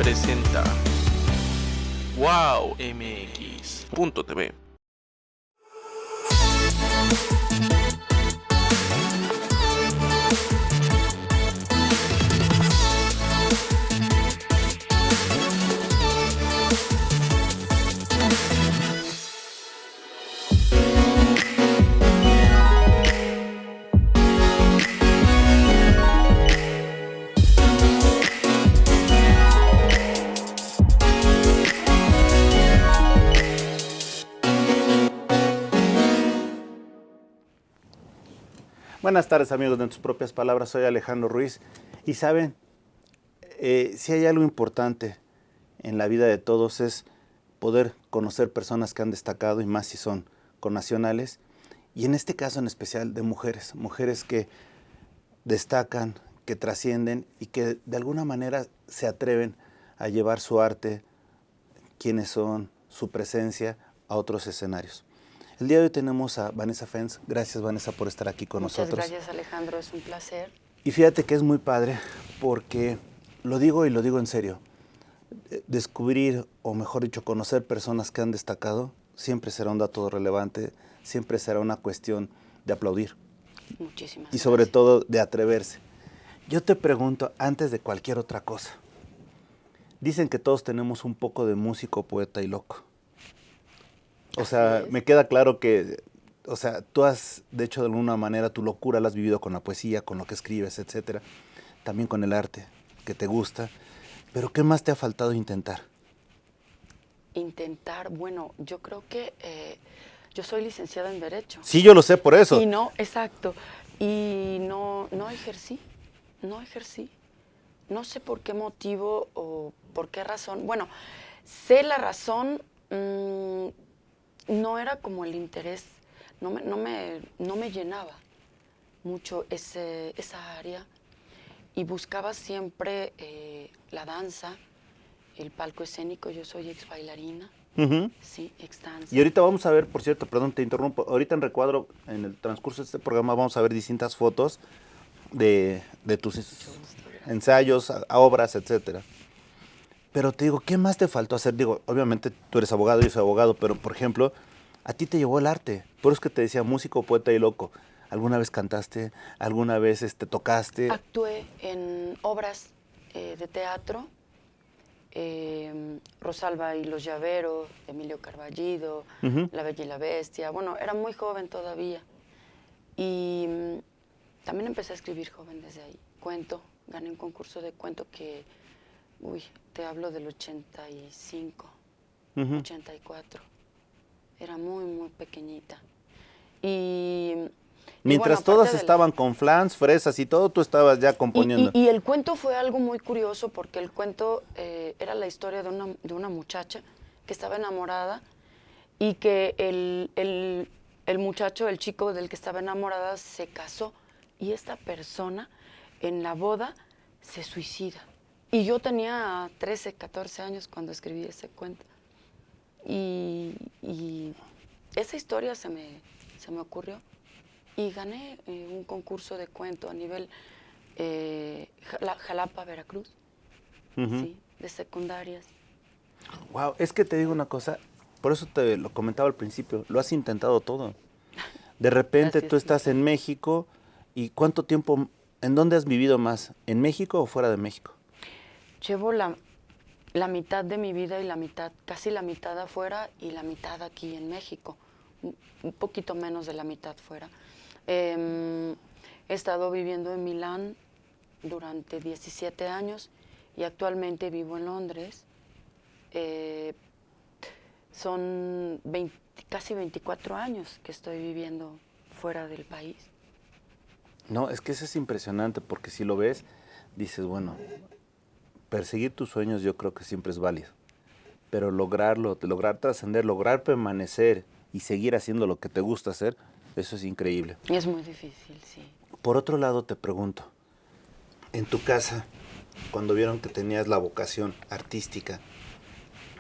presenta wowmx.tv. Buenas tardes, amigos de En Tus Propias Palabras. Soy Alejandro Ruiz. Y saben, si hay algo importante en la vida de todos es poder conocer personas que han destacado, y más si son connacionales, y en este caso en especial de mujeres, mujeres que destacan, que trascienden y que de alguna manera se atreven a llevar su arte, quiénes son, su presencia a otros escenarios. El día de hoy tenemos a Vanessa Fens. Gracias, Vanessa, por estar aquí con nosotros. Muchas gracias, Alejandro, es un placer. Y fíjate que es muy padre porque lo digo y lo digo en serio. Descubrir, o mejor dicho, conocer personas que han destacado siempre será un dato relevante, siempre será una cuestión de aplaudir. Muchísimas y sobre gracias. todo de atreverse. Yo te pregunto, antes de cualquier otra cosa, dicen que todos tenemos un poco de músico, poeta y loco. O sea, me queda claro que, o sea, tú has, de hecho, de alguna manera, tu locura la has vivido con la poesía, con lo que escribes, etcétera. También con el arte, que te gusta. Pero, ¿qué más te ha faltado intentar? Intentar, bueno, yo creo que yo soy licenciada en Derecho. Sí, yo lo sé, por eso. Y no, exacto. Y no ejercí. No sé por qué motivo o por qué razón. Bueno, sé la razón. No era como el interés, no me llenaba mucho esa área, y buscaba siempre la danza, el palco escénico. Yo soy ex bailarina, sí, ex danza. Y ahorita vamos a ver, por cierto, perdón, te interrumpo, ahorita en recuadro, en el transcurso de este programa, vamos a ver distintas fotos de tus ensayos, a obras, etcétera. Pero te digo, ¿qué más te faltó hacer? Digo, obviamente tú eres abogado, yo soy abogado, pero por ejemplo, a ti te llevó el arte. Por eso es que te decía músico, poeta y loco. ¿Alguna vez cantaste? ¿Alguna vez tocaste? Actué en obras de teatro, Rosalba y los Llaveros, Emilio Carballido, La Bella y la Bestia. Bueno, era muy joven todavía. Y también empecé a escribir joven desde ahí. Cuento, gané un concurso de cuento que... te hablo del 85, 84. Era muy, muy pequeñita. Mientras bueno, todas estaban con flans, fresas y todo, tú estabas ya componiendo. Y el cuento fue algo muy curioso, porque el cuento era la historia de una muchacha que estaba enamorada, y que el muchacho, el chico del que estaba enamorada, se casó, y esta persona en la boda se suicida. Y yo tenía 13, 14 años cuando escribí ese cuento. Y esa historia se me ocurrió. Y gané un concurso de cuento a nivel Jalapa, Veracruz, sí, de secundarias. Wow, es que te digo una cosa, por eso te lo comentaba al principio, lo has intentado todo. De repente tú estás en México, y ¿cuánto tiempo, en dónde has vivido más? ¿En México o fuera de México? Llevo la mitad de mi vida, y casi la mitad afuera y la mitad aquí en México. Un poquito menos de la mitad fuera. He estado viviendo en Milán durante 17 años y actualmente vivo en Londres. Son casi 24 años que estoy viviendo fuera del país. No, es que eso es impresionante, porque si lo ves, dices, bueno, perseguir tus sueños yo creo que siempre es válido, pero lograr trascender, lograr permanecer y seguir haciendo lo que te gusta hacer, eso es increíble. Es muy difícil, sí. Por otro lado, te pregunto, en tu casa, cuando vieron que tenías la vocación artística,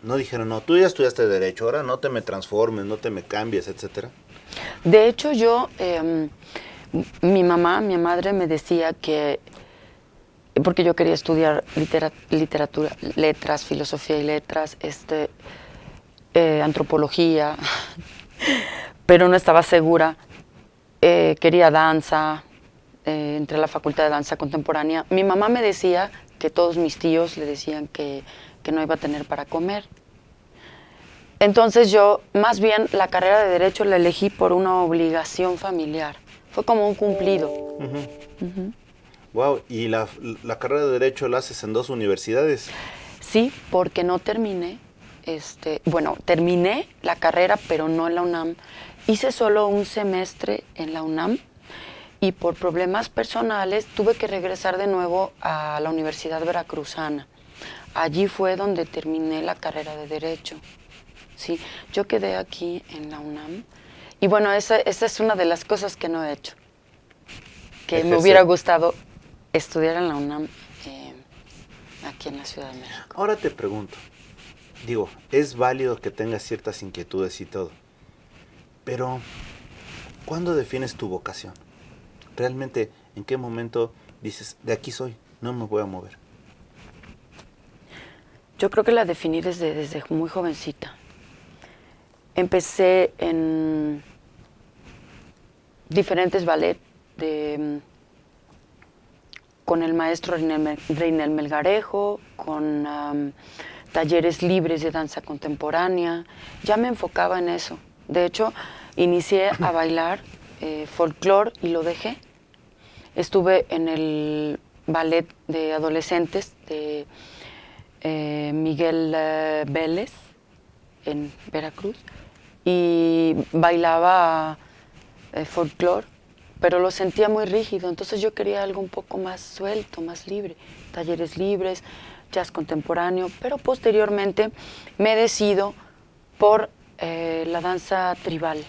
¿no dijeron, no, tú ya estudiaste Derecho, ahora no te me transformes, no te me cambies, etcétera? De hecho, mi madre me decía que porque yo quería estudiar literatura, letras, filosofía y letras, antropología, pero no estaba segura. Quería danza, entré a la Facultad de Danza Contemporánea. Mi mamá me decía que todos mis tíos le decían que no iba a tener para comer. Entonces yo, más bien, la carrera de Derecho la elegí por una obligación familiar. Fue como un cumplido. Wow, ¿y la carrera de Derecho la haces en 2 universidades? Sí, porque no terminé. Bueno, terminé la carrera, pero no en la UNAM. Hice solo un semestre en la UNAM y por problemas personales tuve que regresar de nuevo a la Universidad Veracruzana. Allí fue donde terminé la carrera de Derecho. Sí, yo quedé aquí en la UNAM y bueno, esa es una de las cosas que no he hecho. Que me hubiera gustado estudiar en la UNAM aquí en la Ciudad de México. Ahora te pregunto, digo, es válido que tengas ciertas inquietudes y todo, pero ¿cuándo defines tu vocación? ¿Realmente en qué momento dices, de aquí soy, no me voy a mover? Yo creo que la definí desde muy jovencita. Empecé en diferentes ballets con el maestro Reinel Melgarejo, con talleres libres de danza contemporánea. Ya me enfocaba en eso. De hecho, inicié a bailar folclore y lo dejé. Estuve en el ballet de adolescentes de Miguel Vélez en Veracruz y bailaba folclore, pero lo sentía muy rígido, entonces yo quería algo un poco más suelto, más libre, talleres libres, jazz contemporáneo, pero posteriormente me decido por la danza tribal,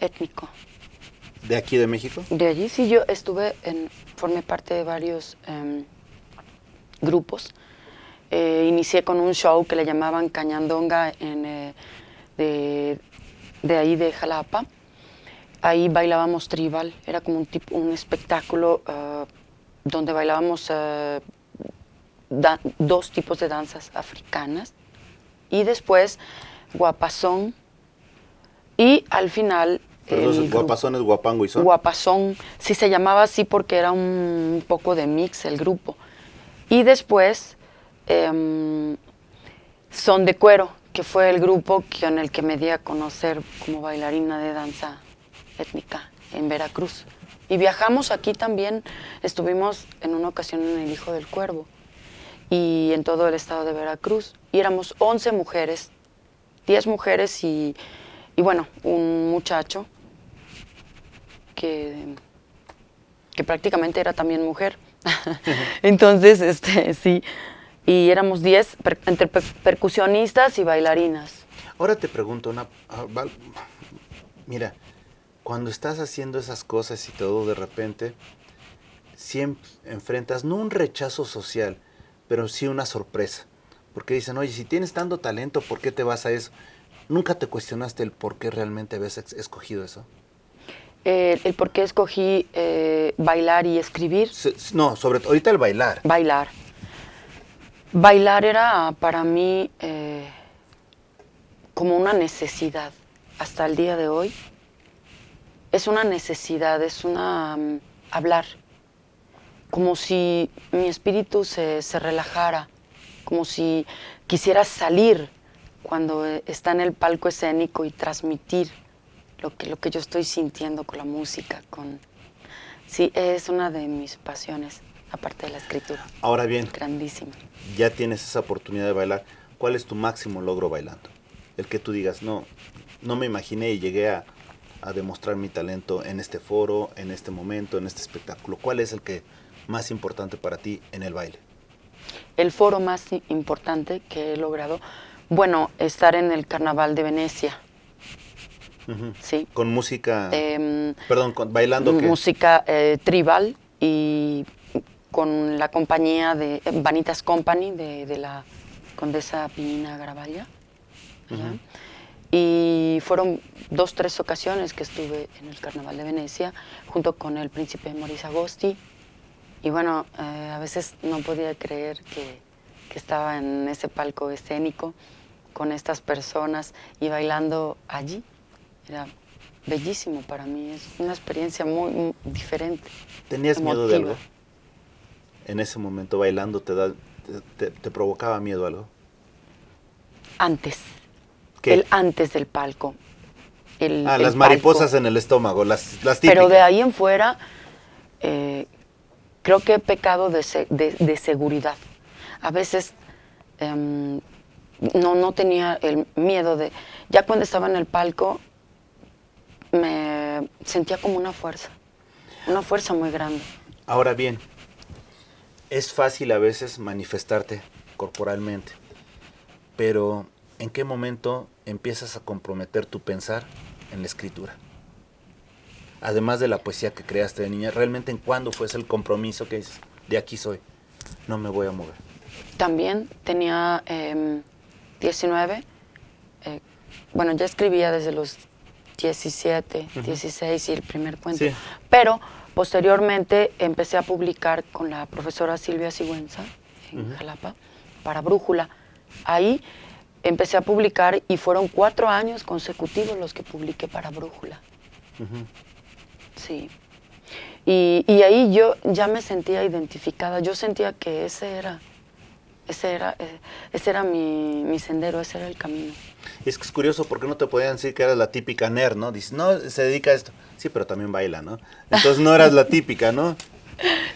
étnico. ¿De aquí de México? De allí sí, yo formé parte de varios grupos. Inicié con un show que le llamaban Cañandonga de ahí de Jalapa. Ahí bailábamos tribal, era como un espectáculo donde bailábamos 2 tipos de danzas africanas y después guapazón y al final... Pero guapazón es guapango y son. Guapazón, sí se llamaba así porque era un poco de mix el grupo. Y después Son de Cuero, que fue el grupo con el que me di a conocer como bailarina de danza étnica en Veracruz. Y viajamos aquí también, estuvimos en una ocasión en El Hijo del Cuervo y en todo el estado de Veracruz. Y éramos 11 mujeres, 10 mujeres y bueno, un muchacho que prácticamente era también mujer. Entonces, sí, y éramos 10 entre percusionistas y bailarinas. Ahora te pregunto, mira, cuando estás haciendo esas cosas y todo, de repente, siempre enfrentas no un rechazo social, pero sí una sorpresa. Porque dicen, oye, si tienes tanto talento, ¿por qué te vas a eso? ¿Nunca te cuestionaste el por qué realmente habías escogido eso? El por qué escogí bailar y escribir. No, sobre todo, ahorita el bailar. Bailar. Bailar era para mí como una necesidad. Hasta el día de hoy es una necesidad, es hablar. Como si mi espíritu se relajara, como si quisiera salir cuando está en el palco escénico y transmitir lo que yo estoy sintiendo con la música. Sí, es una de mis pasiones, aparte de la escritura. Ahora bien, grandísima. Ya tienes esa oportunidad de bailar. ¿Cuál es tu máximo logro bailando? El que tú digas, no me imaginé y llegué a demostrar mi talento en este foro, en este momento, en este espectáculo. ¿Cuál es el que más importante para ti en el baile? El foro más importante que he logrado, bueno, estar en el Carnaval de Venecia. Uh-huh. Sí. Con música, bailando ¿qué? Música tribal y con la compañía de Vanitas Company de la condesa Pina Garavaglia. Uh-huh. Y fueron 2, 3 ocasiones que estuve en el Carnaval de Venecia junto con el príncipe Maurice Agosti Y bueno, a veces no podía creer que estaba en ese palco escénico con estas personas y bailando allí. Era bellísimo para mí, es una experiencia muy diferente. ¿Tenías miedo de emotiva. algo? En ese momento bailando te provocaba miedo algo. Antes, ¿Qué? el antes del palco. Las el mariposas palco. en el estómago, las típicas. Pero de ahí en fuera, creo que he pecado de seguridad. A veces no tenía el miedo de... Ya cuando estaba en el palco, me sentía como una fuerza muy grande. Ahora bien, es fácil a veces manifestarte corporalmente, pero ¿en qué momento empiezas a comprometer tu pensar en la escritura? Además de la poesía que creaste de niña, ¿realmente en cuándo fue ese el compromiso que dices, de aquí soy, no me voy a mover? También tenía 19, bueno, ya escribía desde los 17, 16 y el primer cuento, Sí. pero posteriormente empecé a publicar con la profesora Silvia Sigüenza en Jalapa para Brújula. Ahí empecé a publicar y fueron 4 años consecutivos los que publiqué para Brújula. Sí. Y ahí yo ya me sentía identificada, yo sentía que ese era mi sendero, ese era el camino. Y es que es curioso porque no te podían decir que eras la típica nerd, ¿no? Dices, no, se dedica a esto. Sí, pero también baila, ¿no? Entonces no eras la típica, ¿no?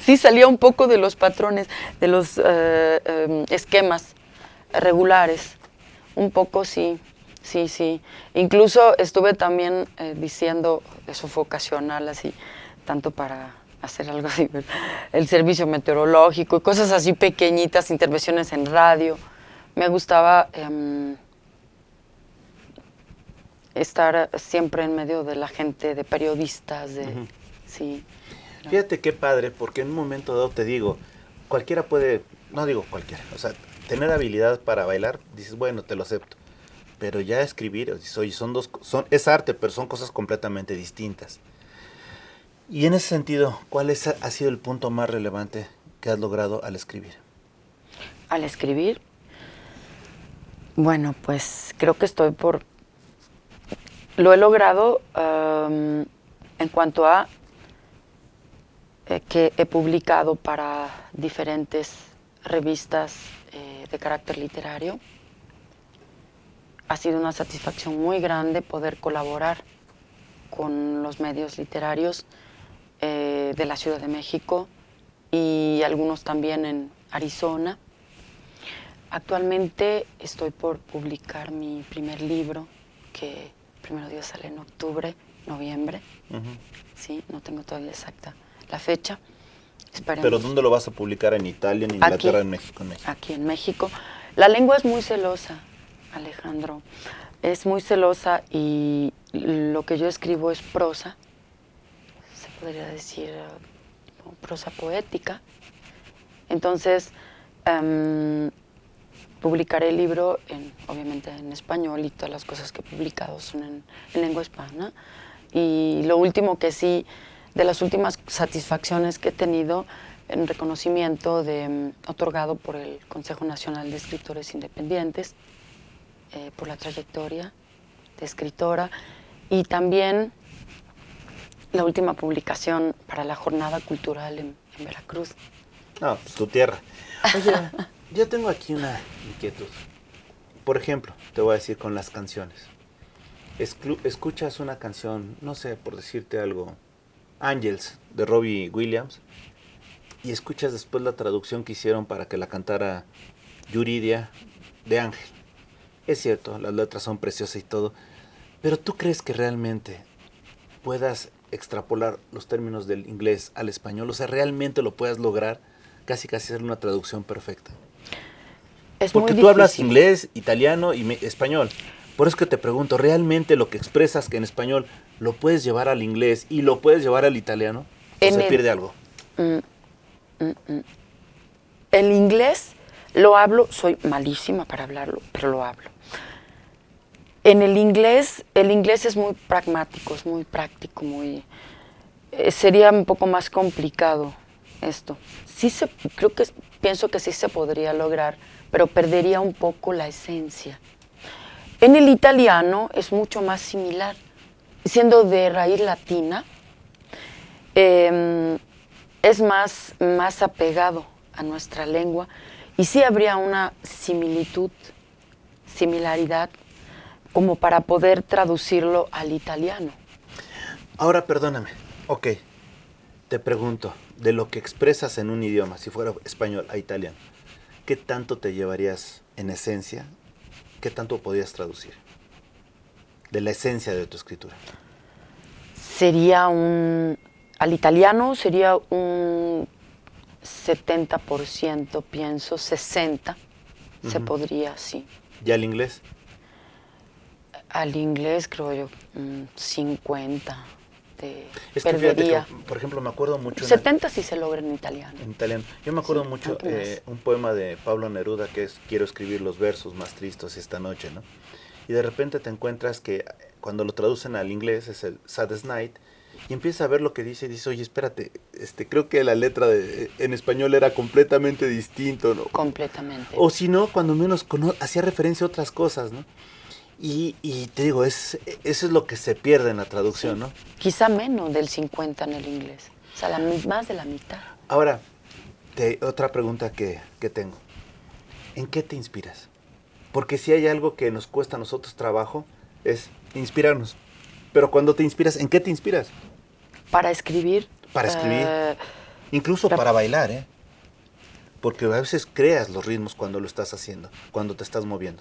Sí, salía un poco de los patrones, de los esquemas regulares. Un poco sí. Incluso estuve también diciendo, eso fue ocasional, así, tanto para hacer algo así, el servicio meteorológico y cosas así pequeñitas, intervenciones en radio. Me gustaba estar siempre en medio de la gente, de periodistas, sí. Fíjate qué padre, porque en un momento dado te digo, cualquiera puede, no digo cualquiera, o sea, tener habilidad para bailar, dices, bueno, te lo acepto. Pero ya escribir, dices, oye, es arte, pero son cosas completamente distintas. Y en ese sentido, ¿cuál ha sido el punto más relevante que has logrado al escribir? Al escribir, bueno, pues creo que lo he logrado en cuanto a que he publicado para diferentes revistas de carácter literario. Ha sido una satisfacción muy grande poder colaborar con los medios literarios de la Ciudad de México y algunos también en Arizona. Actualmente estoy por publicar mi primer libro, que primero Dios sale en octubre, noviembre. Sí, no tengo todavía exacta la fecha. Esperemos. ¿Pero dónde lo vas a publicar? ¿En Italia, en Inglaterra, en México? Aquí en México. La lengua es muy celosa, Alejandro. Es muy celosa y lo que yo escribo es prosa. Se podría decir prosa poética. Entonces, publicaré el libro, obviamente en español, y todas las cosas que he publicado son en lengua hispana. Y lo último que sí, de las últimas satisfacciones que he tenido, en reconocimiento otorgado por el Consejo Nacional de Escritores Independientes, por la trayectoria de escritora, y también la última publicación para la Jornada Cultural en Veracruz. No, pues tu tierra. Oye, yo tengo aquí una inquietud. Por ejemplo, te voy a decir con las canciones. Escuchas una canción, no sé, por decirte algo, Angels, de Robbie Williams, y escuchas después la traducción que hicieron para que la cantara Yuridia, de Ángel. Es cierto, las letras son preciosas y todo, pero ¿tú crees que realmente puedas extrapolar los términos del inglés al español? O sea, ¿realmente lo puedas lograr? Casi hacer una traducción perfecta. Es porque muy tú hablas difícil. inglés, italiano y español. Por eso que te pregunto, ¿realmente lo que expresas que en español lo puedes llevar al inglés y lo puedes llevar al italiano? ¿O se pierde algo? El inglés lo hablo, soy malísima para hablarlo, pero lo hablo. En el inglés es muy pragmático, es muy práctico, sería un poco más complicado esto. Pienso que sí se podría lograr, pero perdería un poco la esencia. En el italiano es mucho más similar, siendo de raíz latina, es más apegado a nuestra lengua y sí habría una similaridad, como para poder traducirlo al italiano. Ahora, perdóname. Ok, te pregunto, de lo que expresas en un idioma, si fuera español a italiano, ¿qué tanto te llevarías en esencia? ¿Qué tanto podrías traducir de la esencia de tu escritura? Al italiano sería un 70%, pienso, 60%, se podría, sí. ¿Y al inglés? Al inglés creo yo 50%. Es que perdería. fíjate que, por ejemplo, me acuerdo mucho... 70 sí se logra en italiano. En italiano. Yo me acuerdo Sí, mucho más. un poema de Pablo Neruda que es Quiero escribir los versos más tristes esta noche, ¿no? Y de repente te encuentras que cuando lo traducen al inglés es el Saddest Night y empiezas a ver lo que dice y dices, oye, espérate, creo que la letra en español era completamente distinto, ¿no? Completamente. O si no, cuando menos hacía referencia a otras cosas, ¿no? Y te digo, eso es lo que se pierde en la traducción, Sí. ¿no? Quizá menos del 50 en el inglés. O sea, más de la mitad. Ahora, otra pregunta que tengo. ¿En qué te inspiras? Porque si hay algo que nos cuesta a nosotros trabajo, es inspirarnos. Pero cuando te inspiras, ¿en qué te inspiras? Para escribir. Para escribir. Incluso para bailar, ¿eh? Porque a veces creas los ritmos cuando lo estás haciendo, cuando te estás moviendo.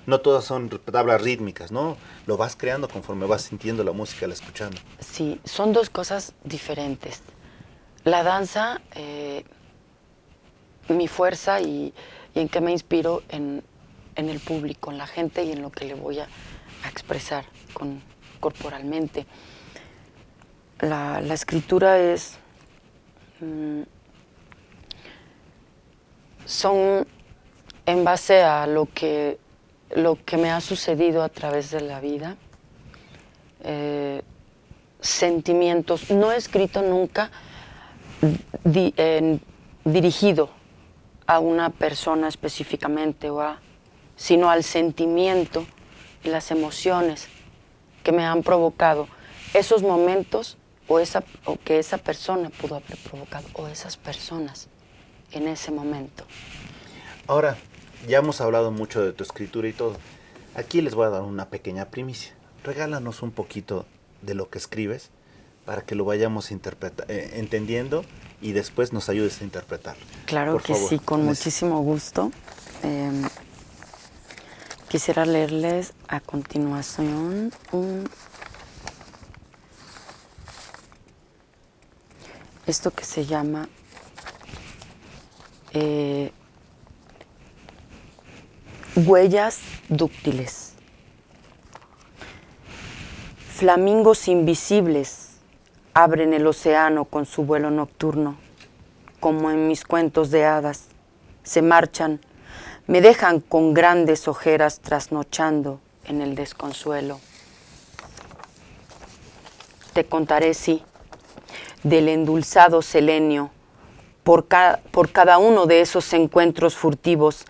No todas son tablas rítmicas, ¿no? Lo vas creando conforme vas sintiendo la música, la escuchando. Sí, son dos cosas diferentes. La danza, mi fuerza y en qué me inspiro en el público, en la gente y en lo que le voy a expresar corporalmente. La escritura son en base a lo que me ha sucedido a través de la vida, sentimientos. No he escrito nunca dirigido a una persona específicamente, sino al sentimiento y las emociones que me han provocado esos momentos o que esa persona pudo haber provocado, o esas personas en ese momento. Ahora, ya hemos hablado mucho de tu escritura y todo. Aquí les voy a dar una pequeña primicia. Regálanos un poquito de lo que escribes para que lo vayamos entendiendo y después nos ayudes a interpretarlo. Claro Por que favor. sí, con muchísimo gusto. Quisiera leerles a continuación esto que se llama Huellas dúctiles. Flamingos invisibles abren el océano con su vuelo nocturno, como en mis cuentos de hadas. Se marchan, me dejan con grandes ojeras trasnochando en el desconsuelo. Te contaré, sí, del endulzado selenio, por cada uno de esos encuentros furtivos,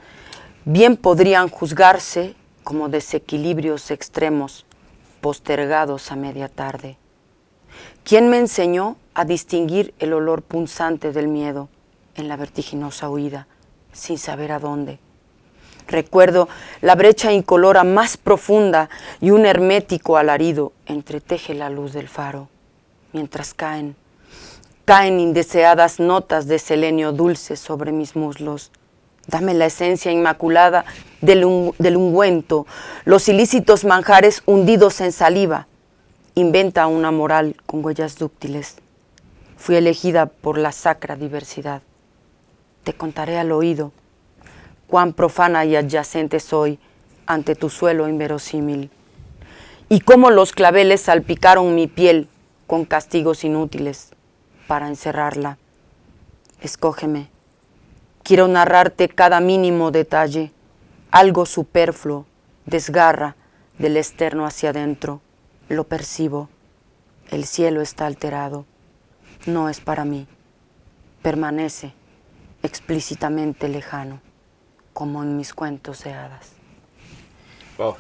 bien podrían juzgarse como desequilibrios extremos, postergados a media tarde. ¿Quién me enseñó a distinguir el olor punzante del miedo en la vertiginosa huida, sin saber a dónde? Recuerdo la brecha incolora más profunda y un hermético alarido entreteje la luz del faro, mientras caen indeseadas notas de selenio dulce sobre mis muslos. Dame la esencia inmaculada del ungüento, los ilícitos manjares hundidos en saliva. Inventa una moral con huellas dúctiles. Fui elegida por la sacra diversidad. Te contaré al oído cuán profana y adyacente soy ante tu suelo inverosímil, y cómo los claveles salpicaron mi piel con castigos inútiles para encerrarla. Escógeme. Quiero narrarte cada mínimo detalle, algo superfluo, desgarra del externo hacia adentro. Lo percibo. El cielo está alterado. No es para mí. permanece explícitamente lejano, como en mis cuentos de hadas. Wow.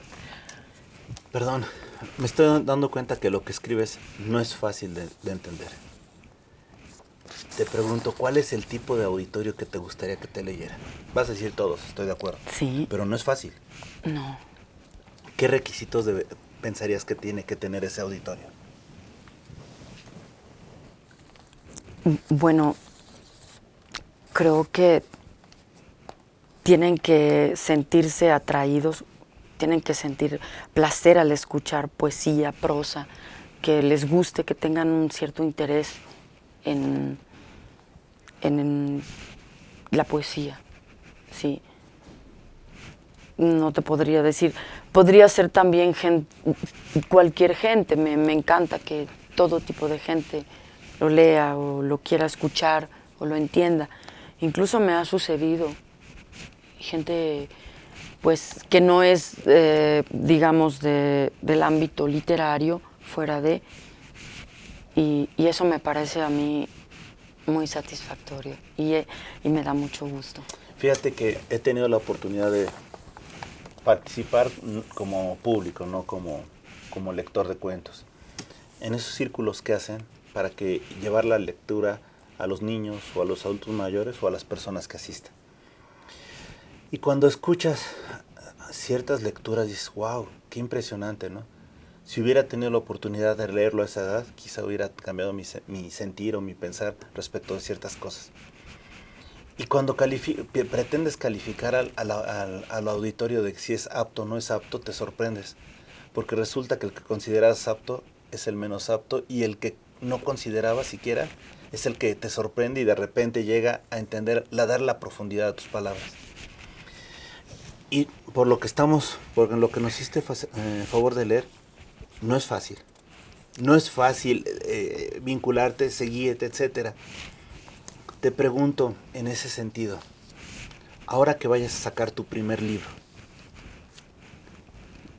Perdón, me estoy dando cuenta que lo que escribes no es fácil de entender. Te pregunto, ¿cuál es el tipo de auditorio que te gustaría que te leyera? Vas a decir todos, estoy de acuerdo. Sí. Pero no es fácil. No. ¿Qué requisitos pensarías que tiene que tener ese auditorio? Bueno, creo que tienen que sentirse atraídos, tienen que sentir placer al escuchar poesía, prosa, que les guste, que tengan un cierto interés en la poesía, sí. No te podría decir, podría ser también cualquier gente, me encanta que todo tipo de gente lo lea o lo quiera escuchar o lo entienda. Incluso me ha sucedido gente pues que no es, digamos, del ámbito literario, fuera de, y eso me parece a mí muy satisfactorio y me da mucho gusto. Fíjate que he tenido la oportunidad de participar como público, no como lector de cuentos, en esos círculos que hacen para que llevar la lectura a los niños o a los adultos mayores o a las personas que asistan. Y cuando escuchas ciertas lecturas dices, wow, qué impresionante, ¿no? Si hubiera tenido la oportunidad de leerlo a esa edad, quizá hubiera cambiado mi sentir o mi pensar respecto de ciertas cosas. Y cuando pretendes calificar al auditorio de si es apto o no es apto, te sorprendes. Porque resulta que el que consideras apto es el menos apto y el que no consideraba siquiera es el que te sorprende y de repente llega a entender, a dar la profundidad a tus palabras. Y por lo que nos hiciste favor de leer, no es fácil. No es fácil vincularte, seguirte, etcétera. Te pregunto en ese sentido, ahora que vayas a sacar tu primer libro,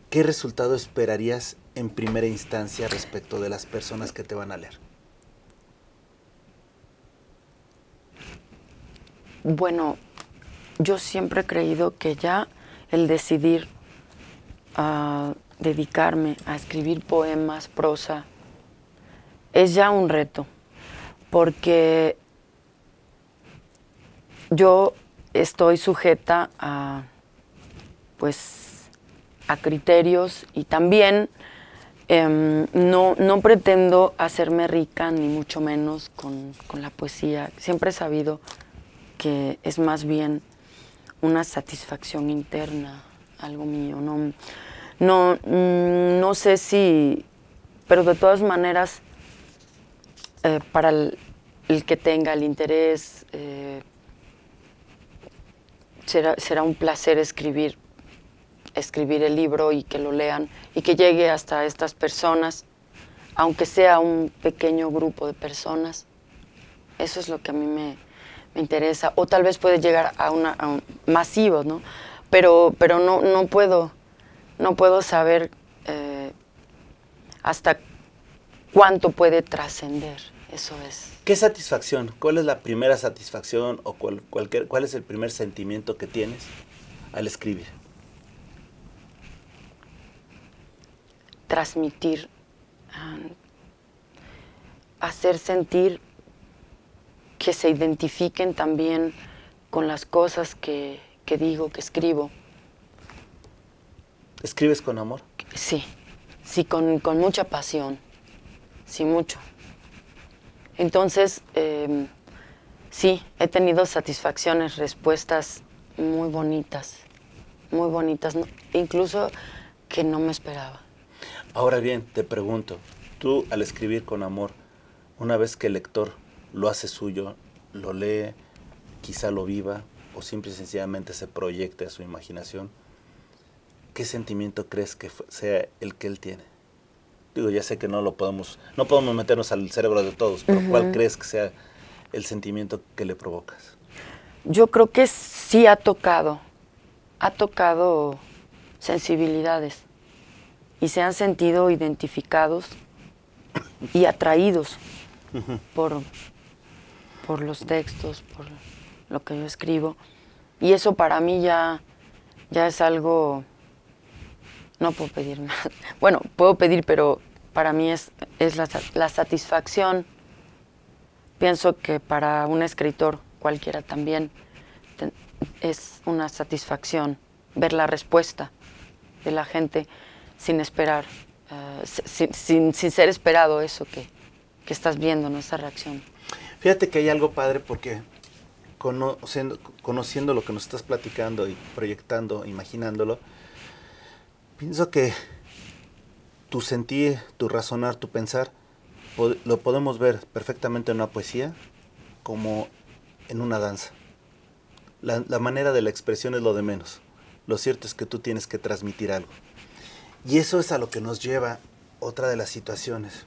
¿qué resultado esperarías en primera instancia respecto de las personas que te van a leer? Bueno, yo siempre he creído que ya el decidir a dedicarme a escribir poemas, prosa, es ya un reto, porque yo estoy sujeta a criterios y también no pretendo hacerme rica ni mucho menos con la poesía. Siempre he sabido que es más bien una satisfacción interna, algo mío. No sé si, pero de todas maneras, para el que tenga el interés, será un placer escribir el libro y que lo lean y que llegue hasta estas personas, aunque sea un pequeño grupo de personas. Eso es lo que a mí me interesa. O tal vez puede llegar a un masivo, ¿no? Pero no puedo saber hasta cuánto puede trascender. Eso es. ¿Qué satisfacción? ¿Cuál es la primera satisfacción o cuál es el primer sentimiento que tienes al escribir? Transmitir, hacer sentir que se identifiquen también con las cosas que digo, que escribo. ¿Escribes con amor? Sí, con mucha pasión, sí, mucho. Entonces, sí, he tenido satisfacciones, respuestas muy bonitas, ¿no? Incluso que no me esperaba. Ahora bien, te pregunto, tú al escribir con amor, una vez que el lector lo hace suyo, lo lee, quizá lo viva, o simple y sencillamente se proyecte a su imaginación, ¿qué sentimiento crees que sea el que él tiene? Digo, ya sé que no podemos meternos al cerebro de todos, pero ¿cuál crees que sea el sentimiento que le provocas? Yo creo que sí ha tocado sensibilidades y se han sentido identificados y atraídos por los textos, por lo que yo escribo. Y eso para mí ya es algo, no puedo pedir más. Bueno, puedo pedir, pero para mí es la satisfacción. Pienso que para un escritor, cualquiera también, es una satisfacción ver la respuesta de la gente sin esperar, sin ser esperado eso que estás viendo, ¿no? Esa reacción. Fíjate que hay algo padre porque conociendo lo que nos estás platicando y proyectando, imaginándolo, pienso que tu sentir, tu razonar, tu pensar, lo podemos ver perfectamente en una poesía como en una danza. La manera de la expresión es lo de menos. Lo cierto es que tú tienes que transmitir algo. Y eso es a lo que nos lleva otra de las situaciones.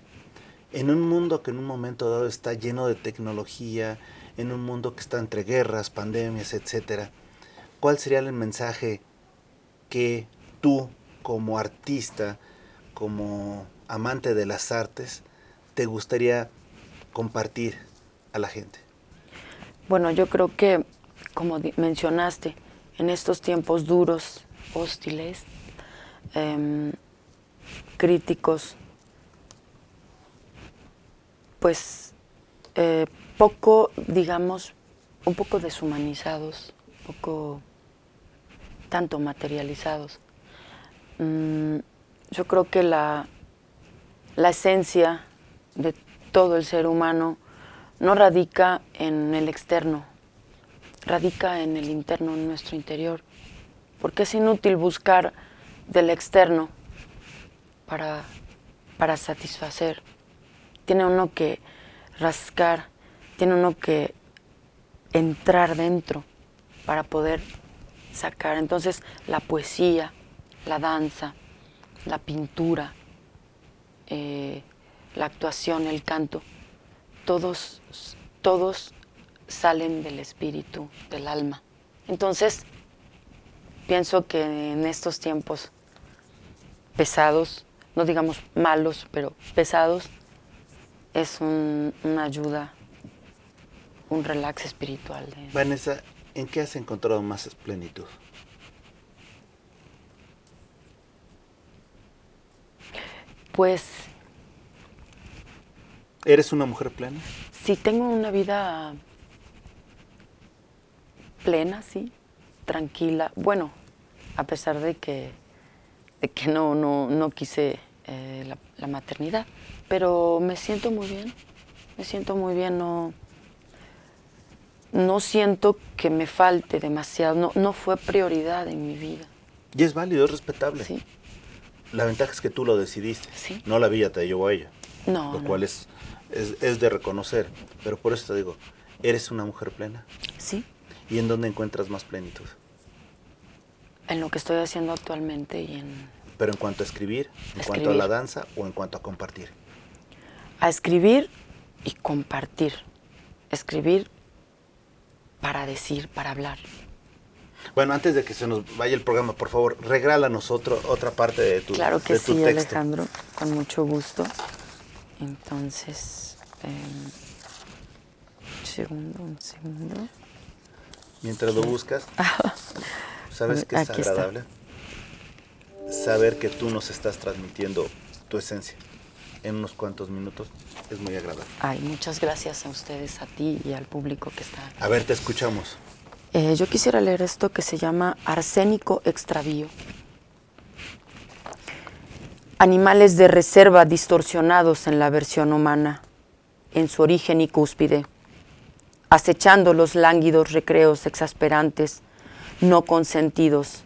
En un mundo que en un momento dado está lleno de tecnología, en un mundo que está entre guerras, pandemias, etcétera, ¿cuál sería el mensaje que tú, como artista, como amante de las artes, te gustaría compartir a la gente? Bueno, yo creo que, como mencionaste, en estos tiempos duros, hostiles, críticos, pues poco, digamos, un poco deshumanizados, poco tanto materializados. Yo creo que la esencia de todo el ser humano no radica en el externo, radica en el interno, en nuestro interior, porque es inútil buscar del externo para satisfacer. Tiene uno que rascar, tiene uno que entrar dentro para poder sacar. Entonces, la poesía, la danza, la pintura, la actuación, el canto, todos salen del espíritu, del alma. Entonces, pienso que en estos tiempos pesados, no digamos malos, pero pesados, es una ayuda, un relax espiritual. Vanessa, ¿en qué has encontrado más plenitud? Pues... ¿Eres una mujer plena? Sí, tengo una vida plena, sí, tranquila. Bueno, a pesar de que no quise la maternidad, pero me siento muy bien, no siento que me falte demasiado, no fue prioridad en mi vida. Y es válido, es respetable. Sí. La ventaja es que tú lo decidiste, Sí. no la vida te llevó a ella, No, lo cual es de reconocer, pero por eso te digo, ¿eres una mujer plena? Sí, ¿Y en dónde encuentras más plenitud? en lo que estoy haciendo actualmente y Pero en cuanto a escribir, en cuanto a la danza o en cuanto a compartir. a escribir y compartir. Escribir para decir, para hablar. Bueno, antes de que se nos vaya el programa, por favor, regálanos otra parte de tu, Claro que de tu sí, texto. Alejandro, con mucho gusto. Entonces, un segundo. Mientras lo buscas, ¿sabes qué es Aquí está. agradable? Saber que tú nos estás transmitiendo tu esencia en unos cuantos minutos es muy agradable. Ay, muchas gracias a ustedes, a ti y al público que está. A ver, te escuchamos. Yo quisiera leer esto que se llama Arsénico Extravío. Animales de reserva distorsionados en la versión humana, en su origen y cúspide, acechando los lánguidos recreos exasperantes, no consentidos,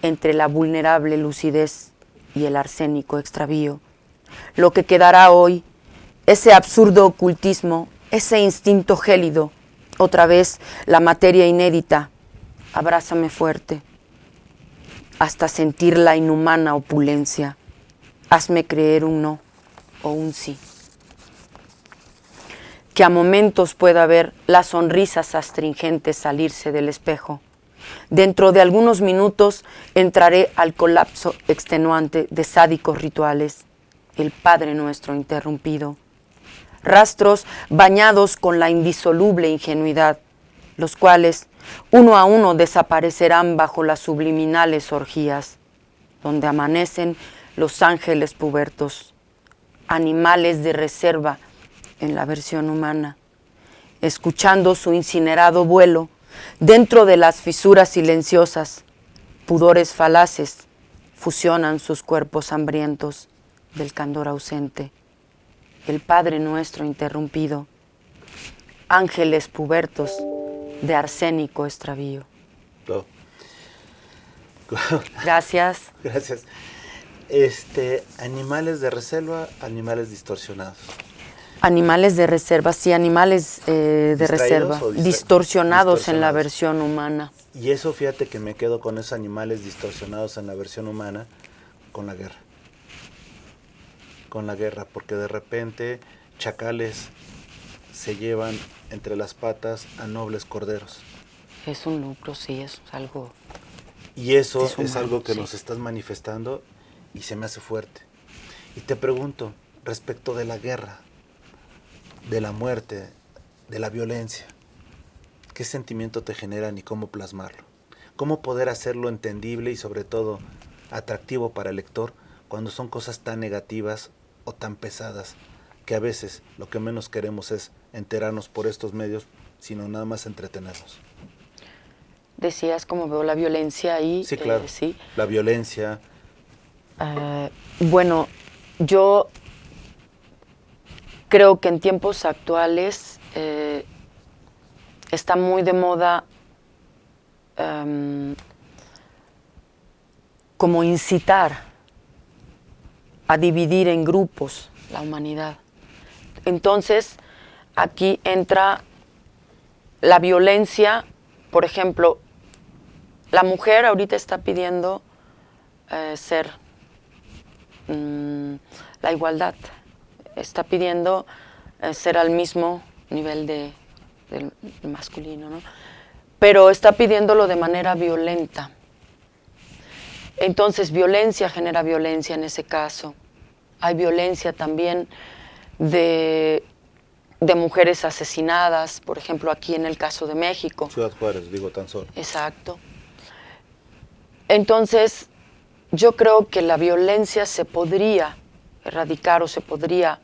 entre la vulnerable lucidez y el arsénico extravío. Lo que quedará hoy, ese absurdo ocultismo, ese instinto gélido, otra vez la materia inédita, abrázame fuerte, hasta sentir la inhumana opulencia. Hazme creer un no o un sí. Que a momentos pueda ver las sonrisas astringentes salirse del espejo. Dentro de algunos minutos entraré al colapso extenuante de sádicos rituales, el Padre Nuestro interrumpido. rastros bañados con la indisoluble ingenuidad, los cuales uno a uno desaparecerán bajo las subliminales orgías, donde amanecen los ángeles pubertos, animales de reserva en la versión humana, escuchando su incinerado vuelo dentro de las fisuras silenciosas, pudores falaces fusionan sus cuerpos hambrientos del candor ausente, el Padre Nuestro interrumpido, ángeles pubertos de arsénico extravío. Oh. Gracias. Gracias. Animales de reserva, animales distorsionados. Animales de reserva, sí, animales de reserva, distorsionados en la versión humana. Y eso, fíjate que me quedo con esos animales distorsionados en la versión humana con la guerra. Con la guerra, porque de repente chacales se llevan entre las patas a nobles corderos. Es un lucro, sí, es algo... Y eso es humano, algo que sí. nos estás manifestando y se me hace fuerte. Y te pregunto, respecto de la guerra, de la muerte, de la violencia, ¿qué sentimiento te generan y cómo plasmarlo? ¿Cómo poder hacerlo entendible y sobre todo atractivo para el lector cuando son cosas tan negativas o tan pesadas que a veces lo que menos queremos es enterarnos por estos medios, sino nada más entretenernos? Decías cómo veo la violencia ahí. Sí, claro. Sí. La violencia. Bueno, yo creo que en tiempos actuales está muy de moda como incitar a dividir en grupos la humanidad. Entonces, aquí entra la violencia. Por ejemplo, la mujer ahorita está pidiendo ser la igualdad, está pidiendo ser al mismo nivel del masculino, ¿no? Pero está pidiéndolo de manera violenta. Entonces, violencia genera violencia en ese caso. Hay violencia también de mujeres asesinadas, por ejemplo, aquí en el caso de México. Ciudad Juárez, digo tan solo. Exacto. Entonces, yo creo que la violencia se podría erradicar o se podría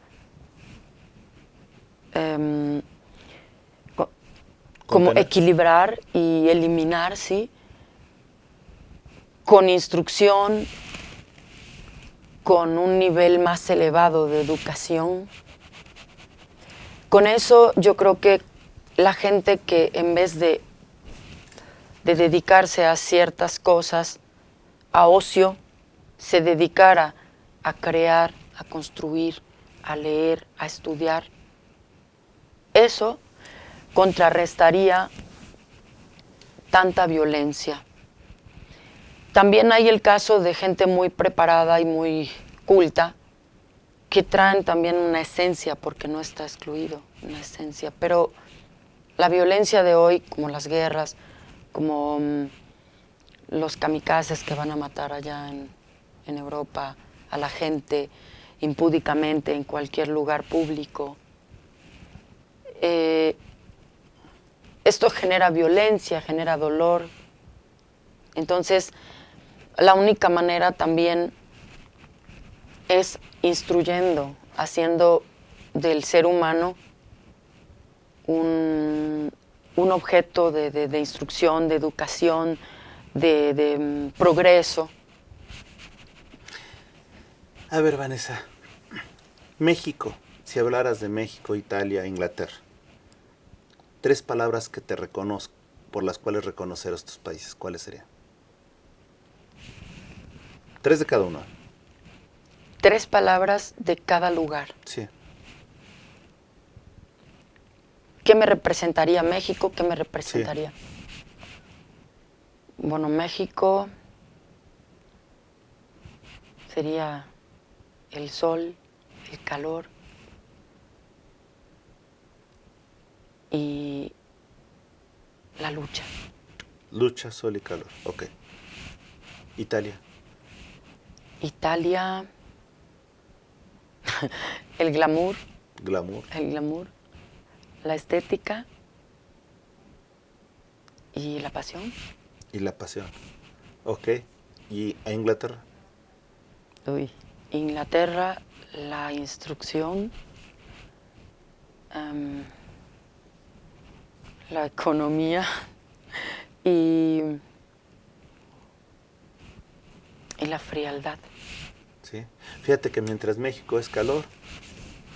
como equilibrar y eliminar, ¿sí? Con instrucción, con un nivel más elevado de educación. Con eso yo creo que la gente que en vez de dedicarse a ciertas cosas, a ocio, se dedicara a crear, a construir, a leer, a estudiar, eso contrarrestaría tanta violencia. También hay el caso de gente muy preparada y muy culta que traen también una esencia, porque no está excluido, una esencia. Pero la violencia de hoy, como las guerras, como los kamikazes que van a matar allá en Europa a la gente impúdicamente en cualquier lugar público, esto genera violencia, genera dolor. Entonces, la única manera también es instruyendo, haciendo del ser humano un objeto de instrucción, de educación, de progreso. A ver, Vanessa, México, si hablaras de México, Italia, Inglaterra, 3 palabras que te reconozco, por las cuales reconocer a estos países, ¿cuáles serían? 3 de cada uno. 3 palabras de cada lugar. Sí. ¿Qué me representaría México? ¿Qué me representaría? Sí. Bueno, México sería el sol, el calor y la lucha. Lucha, sol y calor, ok. Italia. Italia, el glamour. Glamour. el glamour, la estética y la pasión. Y la pasión. Ok. ¿Y a Inglaterra? Uy, Inglaterra, la instrucción, la economía y la frialdad. Sí. Fíjate que mientras México es calor,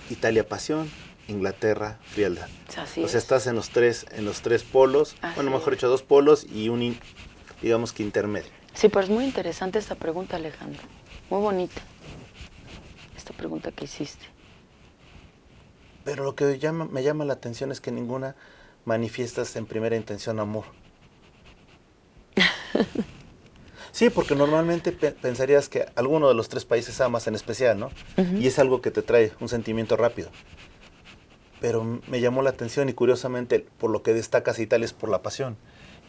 Italia pasión, Inglaterra frialdad. Así O sea, es. estás en los tres polos, Así bueno, mejor es. dicho, 2 polos y digamos que intermedio. Sí, pero es muy interesante esta pregunta, Alejandro. Muy bonita. Esta pregunta que hiciste. Pero lo que me llama la atención es que ninguna manifiestas en primera intención amor. Sí, porque normalmente pensarías que alguno de los 3 países amas en especial, ¿no? Ujú. Y es algo que te trae un sentimiento rápido. Pero me llamó la atención y curiosamente por lo que destacas Italia es por la pasión,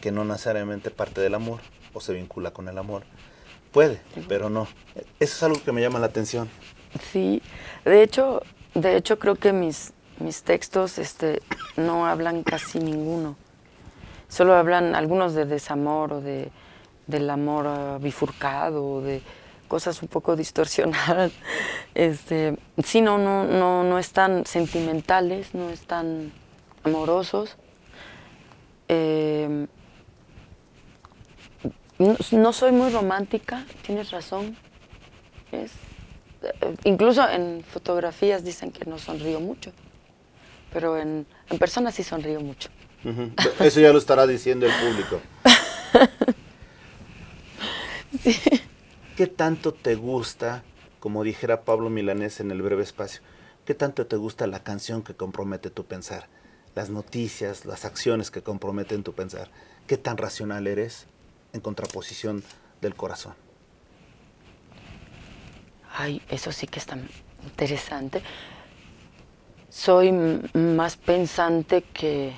que no necesariamente parte del amor o se vincula con el amor. Puede, pero no. Eso es algo que me llama la atención. Sí, de hecho creo que mis textos no hablan casi ninguno. Solo hablan algunos de desamor o del amor bifurcado o de cosas un poco distorsionadas. Sí, no están sentimentales, no están amorosos. No soy muy romántica, tienes razón. Incluso en fotografías dicen que no sonrío mucho, pero en persona sí sonrío mucho. Uh-huh. Eso ya lo estará diciendo el público. Sí. ¿Qué tanto te gusta, como dijera Pablo Milanés en El breve espacio, qué tanto te gusta la canción que compromete tu pensar? Las noticias, las acciones que comprometen tu pensar. ¿Qué tan racional eres en contraposición del corazón? Ay, eso sí que está interesante. Soy más pensante que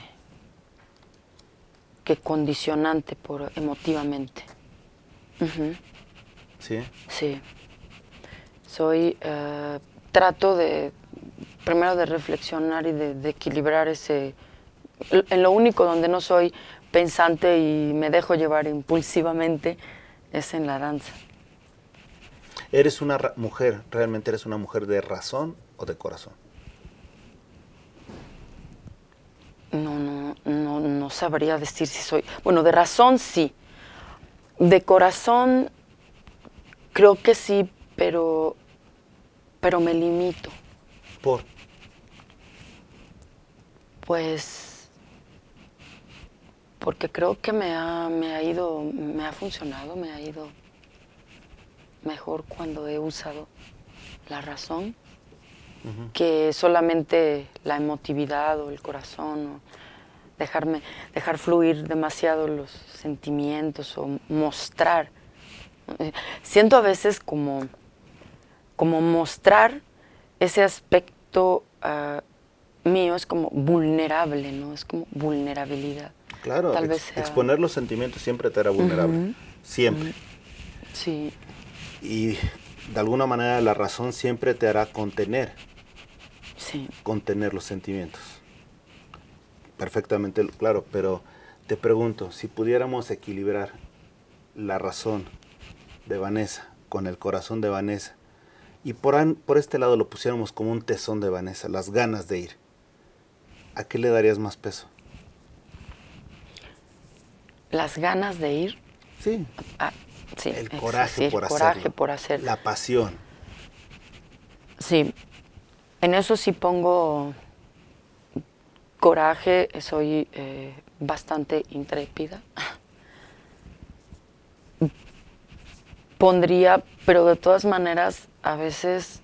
condicionante emotivamente. Uh-huh. ¿Sí? Sí. Trato primero de reflexionar y de equilibrar en lo único donde no soy pensante y me dejo llevar impulsivamente es en la danza. ¿Eres una mujer, realmente eres una mujer de razón o de corazón? No sabría decir si soy... Bueno, de razón sí. De corazón creo que sí, pero me limito. ¿Por? Pues porque creo que me ha funcionado, me ha ido mejor cuando he usado la razón, uh-huh, que solamente la emotividad o el corazón, o dejar fluir demasiado los sentimientos o mostrar. Siento a veces como mostrar ese aspecto mío es como vulnerable, ¿no? Es como vulnerabilidad. Claro, Tal vez sea... exponer los sentimientos siempre te hará vulnerable, uh-huh, siempre. Sí. Y de alguna manera la razón siempre te hará contener. Sí. Contener los sentimientos. Perfectamente, claro, pero te pregunto, si pudiéramos equilibrar la razón de Vanessa con el corazón de Vanessa, y por este lado lo pusiéramos como un tesón de Vanessa, las ganas de ir, ¿a qué le darías más peso? ¿Las ganas de ir? Sí. Sí, el coraje, sí, por, el coraje hacerlo, por hacerlo. la pasión. Sí, en eso sí pongo coraje, soy bastante intrépida. Pondría, pero de todas maneras, a veces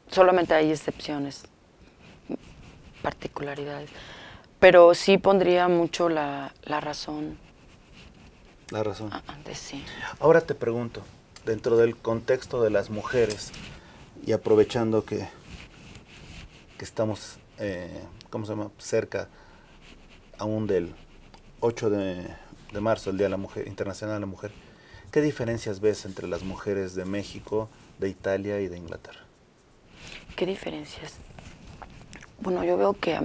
solamente hay excepciones, particularidades. Pero sí pondría mucho la razón. La razón. Antes sí. Ahora te pregunto, dentro del contexto de las mujeres, y aprovechando que estamos, ¿cómo se llama?, cerca aún del 8 de marzo, el Día de la Mujer, Internacional de la Mujer, ¿qué diferencias ves entre las mujeres de México, de Italia y de Inglaterra? ¿Qué diferencias? Bueno, yo veo que,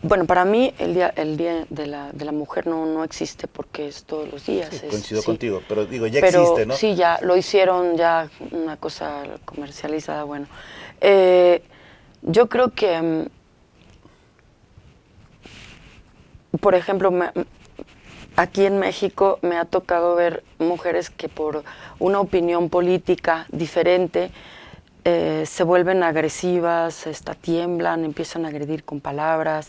bueno, para mí el día de la mujer no existe porque es todos los días. Sí, es, coincido sí. contigo, pero digo, ya Pero existe, ¿no? sí, ya lo hicieron, ya una cosa comercializada, bueno. Yo creo que, por ejemplo, aquí en México me ha tocado ver mujeres que por una opinión política diferente se vuelven agresivas, tiemblan, empiezan a agredir con palabras.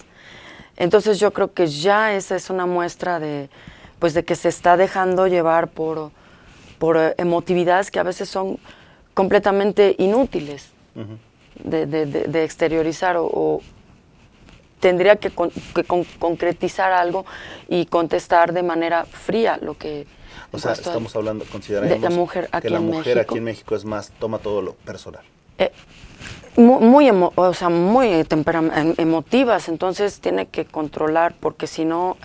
Entonces yo creo que ya esa es una muestra de, pues, de que se está dejando llevar por emotividades que a veces son completamente inútiles de exteriorizar o tendría que concretizar algo y contestar de manera fría lo que... O sea, estamos hablando, consideramos de la mujer aquí que la en mujer México. aquí en México es más, toma todo lo personal. Muy emotivas, entonces tiene que controlar, porque si no,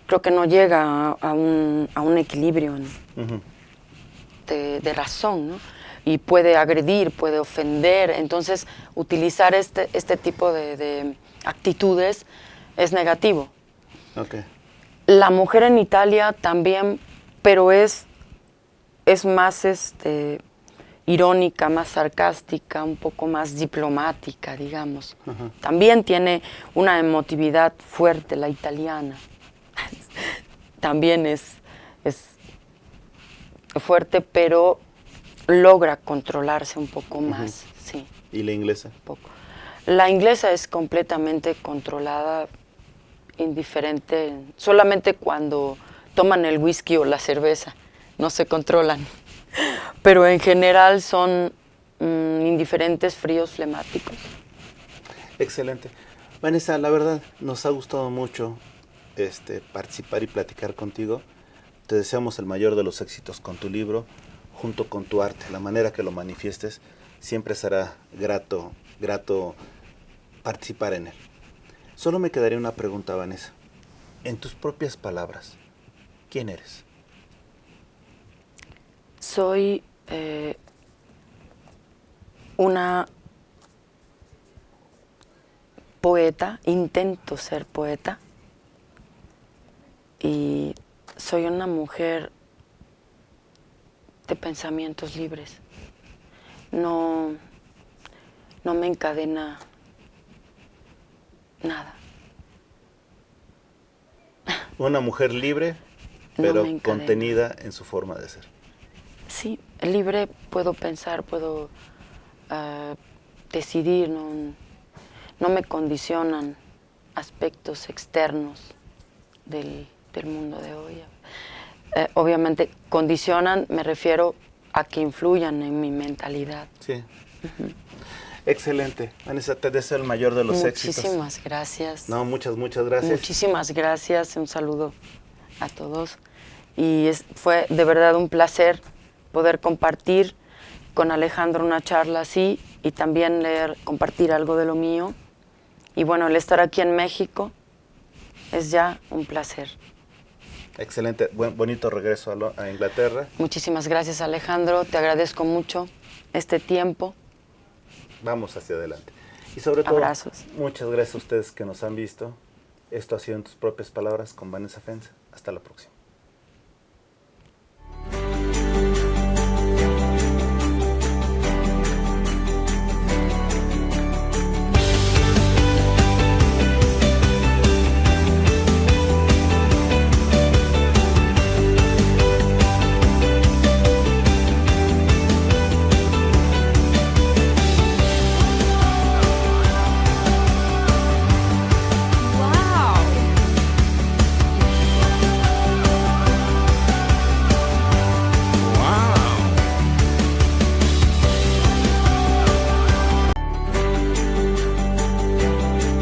creo que no llega a un equilibrio de razón, ¿no? Y puede agredir, puede ofender, entonces utilizar este tipo de actitudes es negativo. Okay. La mujer en Italia también, pero es más irónica, más sarcástica, un poco más diplomática, digamos. También tiene una emotividad fuerte, la italiana. También es fuerte, pero logra controlarse un poco más, sí. ¿Y la inglesa? Un poco. La inglesa es completamente controlada, indiferente, solamente cuando toman el whisky o la cerveza, no se controlan. Pero en general son indiferentes, fríos, flemáticos. Excelente. Vanessa, la verdad, nos ha gustado mucho participar y platicar contigo. Te deseamos el mayor de los éxitos con tu libro, junto con tu arte. La manera que lo manifiestes siempre será grato participar en él. Solo me quedaría una pregunta, Vanessa. En tus propias palabras, ¿quién eres? Soy una poeta, intento ser poeta, y soy una mujer de pensamientos libres. No me encadena nada. Una mujer libre, pero contenida en su forma de ser. Sí, libre, puedo pensar, puedo decidir, no me condicionan aspectos externos del mundo de hoy. Obviamente condicionan, me refiero a que influyan en mi mentalidad. Sí. Excelente. Vanessa, te deseo el mayor de los éxitos. Muchísimas gracias. No, muchas gracias. Muchísimas gracias, un saludo a todos. Y fue de verdad un placer poder compartir con Alejandro una charla así y también compartir algo de lo mío. Y bueno, el estar aquí en México es ya un placer. Excelente, bonito regreso a Inglaterra. Muchísimas gracias, Alejandro, te agradezco mucho este tiempo. Vamos hacia adelante. Y sobre todo, abrazos. Muchas gracias a ustedes que nos han visto. Esto ha sido En tus propias palabras con Vanessa Fens. Hasta la próxima.